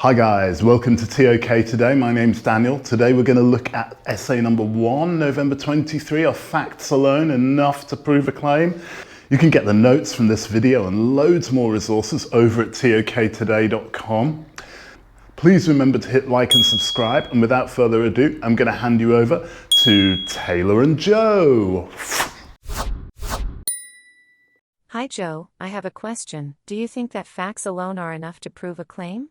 Hi guys, welcome to ToK today. My name's Daniel. Today we're going to look at essay number 1, November 23, Are Facts Alone Enough to Prove a Claim? You can get the notes from this video and loads more resources over at toktoday.com. Please remember to hit like and subscribe, and without further ado, I'm going to hand you over to Taylor and Joe. Hi Joe, I have a question. Do you think that facts alone are enough to prove a claim?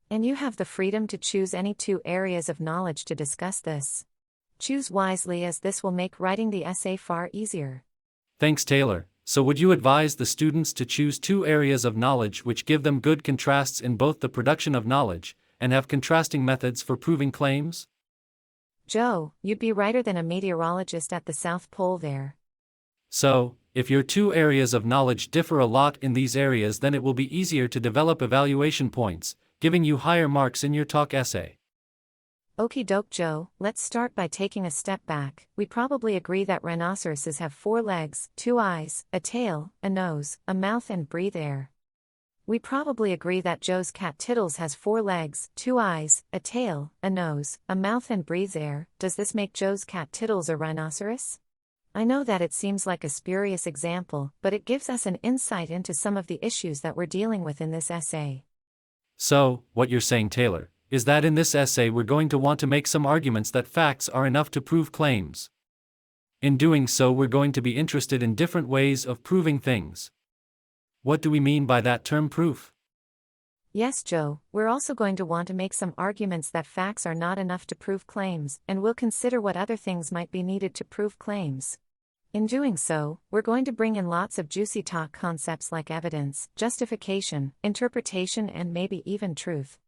And you have the freedom to choose any 2 areas of knowledge to discuss this. Choose wisely, as this will make writing the essay far easier. Thanks, Taylor. So would you advise the students to choose 2 areas of knowledge which give them good contrasts in both the production of knowledge and have contrasting methods for proving claims? Joe, you'd be righter than a meteorologist at the South Pole there. So, if your 2 areas of knowledge differ a lot in these areas, then it will be easier to develop evaluation points, giving you higher marks in your ToK essay. Okie doke Joe, let's start by taking a step back. We probably agree that rhinoceroses have 4 legs, 2 eyes, a tail, a nose, a mouth and breathe air. We probably agree that Joe's cat Tittles has 4 legs, 2 eyes, a tail, a nose, a mouth and breathes air. Does this make Joe's cat Tittles a rhinoceros? I know that it seems like a spurious example, but it gives us an insight into some of the issues that we're dealing with in this essay. So, what you're saying, Taylor, is that in this essay we're going to want to make some arguments that facts are enough to prove claims. In doing so, we're going to be interested in different ways of proving things. What do we mean by that term, proof? Yes, Joe, we're also going to want to make some arguments that facts are not enough to prove claims, and we'll consider what other things might be needed to prove claims. In doing so, we're going to bring in lots of juicy ToK concepts like evidence, justification, interpretation, and maybe even truth.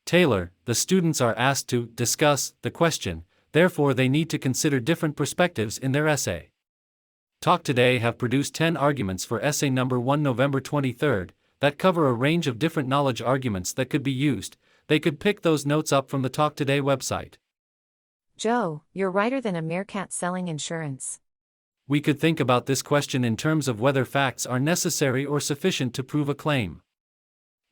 Taylor, the students are asked to discuss the question, therefore they need to consider different perspectives in their essay. ToK Today have produced 10 arguments for essay number 1 November 23rd, that cover a range of different knowledge arguments that could be used. They could pick those notes up from the ToK Today website. Joe, you're righter than a meerkat selling insurance. We could think about this question in terms of whether facts are necessary or sufficient to prove a claim.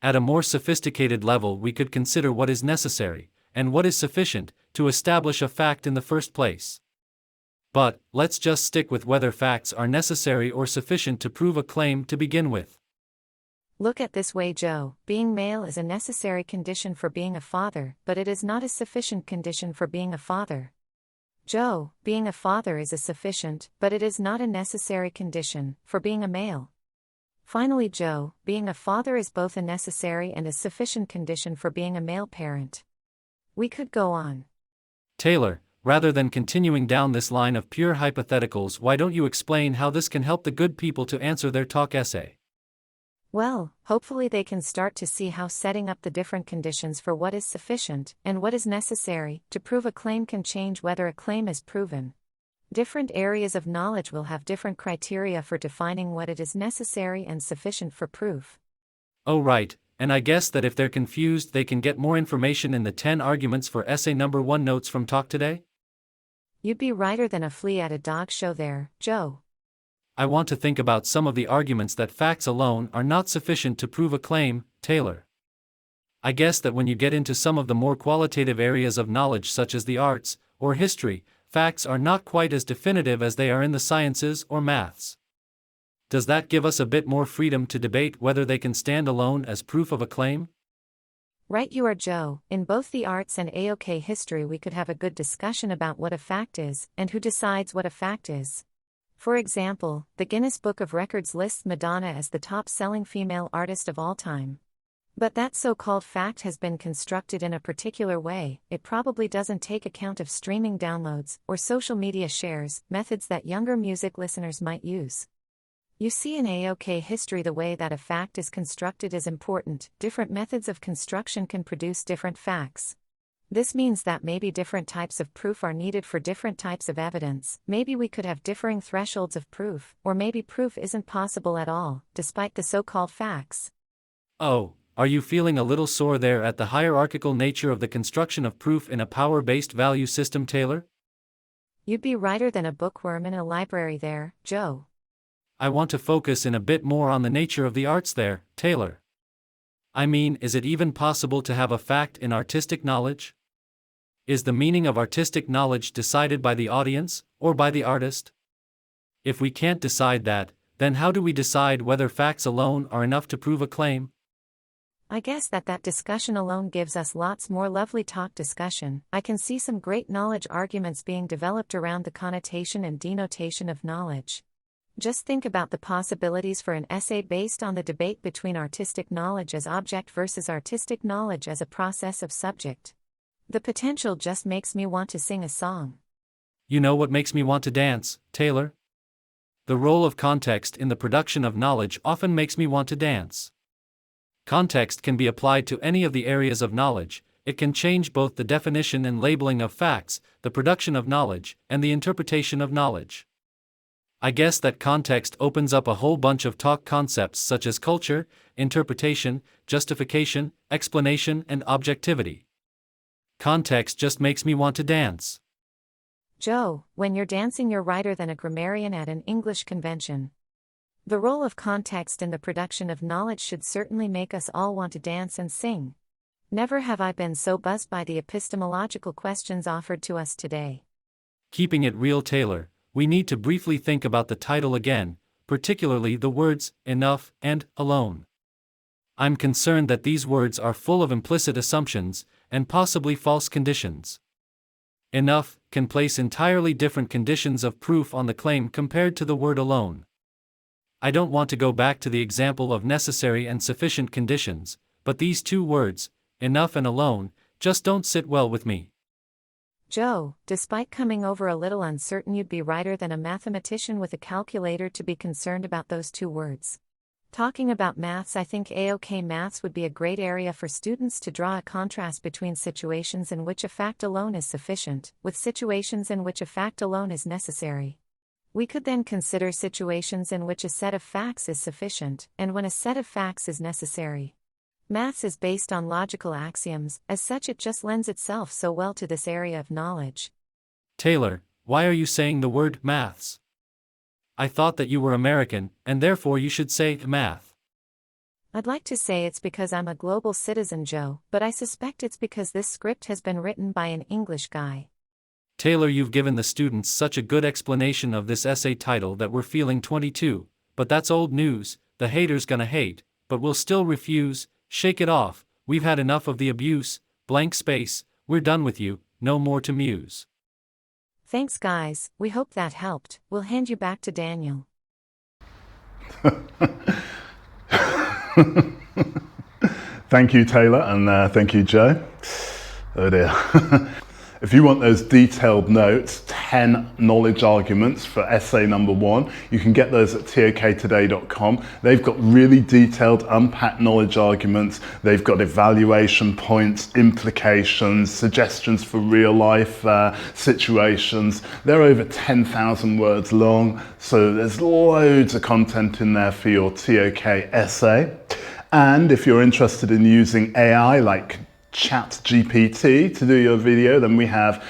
At a more sophisticated level, we could consider what is necessary, and what is sufficient, to establish a fact in the first place. But, let's just stick with whether facts are necessary or sufficient to prove a claim to begin with. Look at this way, Joe. Being male is a necessary condition for being a father, but it is not a sufficient condition for being a father. Joe, being a father is a sufficient, but it is not a necessary condition, for being a male. Finally, Joe, being a father is both a necessary and a sufficient condition for being a male parent. We could go on. Taylor, rather than continuing down this line of pure hypotheticals, why don't you explain how this can help the good people to answer their ToK essay? Well, hopefully they can start to see how setting up the different conditions for what is sufficient and what is necessary to prove a claim can change whether a claim is proven. Different areas of knowledge will have different criteria for defining what it is necessary and sufficient for proof. Oh right, and I guess that if they're confused they can get more information in the 10 arguments for essay number 1 notes from ToK Today? You'd be righter than a flea at a dog show there, Joe. I want to think about some of the arguments that facts alone are not sufficient to prove a claim, Taylor. I guess that when you get into some of the more qualitative areas of knowledge such as the arts, or history, facts are not quite as definitive as they are in the sciences or maths. Does that give us a bit more freedom to debate whether they can stand alone as proof of a claim? Right you are, Joe. In both the arts and ToK history we could have a good discussion about what a fact is, and who decides what a fact is. For example, the Guinness Book of Records lists Madonna as the top-selling female artist of all time. But that so-called fact has been constructed in a particular way. It probably doesn't take account of streaming downloads or social media shares, methods that younger music listeners might use. You see, in ToK history the way that a fact is constructed is important. Different methods of construction can produce different facts. This means that maybe different types of proof are needed for different types of evidence. Maybe we could have differing thresholds of proof, or maybe proof isn't possible at all, despite the so-called facts. Oh, are you feeling a little sore there at the hierarchical nature of the construction of proof in a power-based value system, Taylor? You'd be righter than a bookworm in a library there, Joe. I want to focus in a bit more on the nature of the arts there, Taylor. I mean, is it even possible to have a fact in artistic knowledge? Is the meaning of artistic knowledge decided by the audience, or by the artist? If we can't decide that, then how do we decide whether facts alone are enough to prove a claim? I guess that discussion alone gives us lots more lovely talk discussion. I can see some great knowledge arguments being developed around the connotation and denotation of knowledge. Just think about the possibilities for an essay based on the debate between artistic knowledge as object versus artistic knowledge as a process of subject. The potential just makes me want to sing a song. You know what makes me want to dance, Taylor? The role of context in the production of knowledge often makes me want to dance. Context can be applied to any of the areas of knowledge. It can change both the definition and labeling of facts, the production of knowledge, and the interpretation of knowledge. I guess that context opens up a whole bunch of talk concepts such as culture, interpretation, justification, explanation, and objectivity. Context just makes me want to dance. Joe, when you're dancing, you're righter than a grammarian at an English convention. The role of context in the production of knowledge should certainly make us all want to dance and sing. Never have I been so buzzed by the epistemological questions offered to us today. Keeping it real, Taylor, we need to briefly think about the title again, particularly the words enough and alone. I'm concerned that these words are full of implicit assumptions and possibly false conditions. Enough can place entirely different conditions of proof on the claim compared to the word alone. I don't want to go back to the example of necessary and sufficient conditions, but these two words, enough and alone, just don't sit well with me. Joe, despite coming over a little uncertain you'd be righter than a mathematician with a calculator to be concerned about those two words. Talking about maths, I think ToK maths would be a great area for students to draw a contrast between situations in which a fact alone is sufficient, with situations in which a fact alone is necessary. We could then consider situations in which a set of facts is sufficient, and when a set of facts is necessary. Maths is based on logical axioms, as such it just lends itself so well to this area of knowledge. Taylor, why are you saying the word maths? I thought that you were American, and therefore you should say math. I'd like to say it's because I'm a global citizen, Joe, but I suspect it's because this script has been written by an English guy. Taylor, you've given the students such a good explanation of this essay title that we're feeling 22, but that's old news. The haters gonna hate, but we'll still refuse. Shake it off, we've had enough of the abuse. Blank space, we're done with you, no more to muse. Thanks guys, we hope that helped. We'll hand you back to Daniel. Thank you, Taylor, and thank you, Joe. Oh dear. If you want those detailed notes, 10 knowledge arguments for essay number 1, you can get those at toktoday.com. They've got really detailed, unpacked knowledge arguments. They've got evaluation points, implications, suggestions for real life situations. They're over 10,000 words long, so there's loads of content in there for your ToK essay. And if you're interested in using AI like ChatGPT to do your video, then we have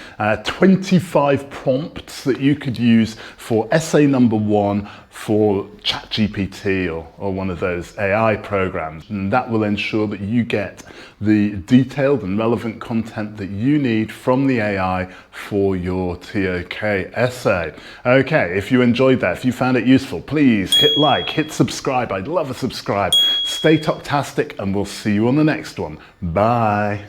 25 prompts that you could use for essay number 1 for ChatGPT or one of those AI programs. And that will ensure that you get the detailed and relevant content that you need from the AI for your ToK essay. Okay, if you enjoyed that, if you found it useful, please hit like, hit subscribe. I'd love a subscribe. Stay ToKtastic, and we'll see you on the next one. Bye.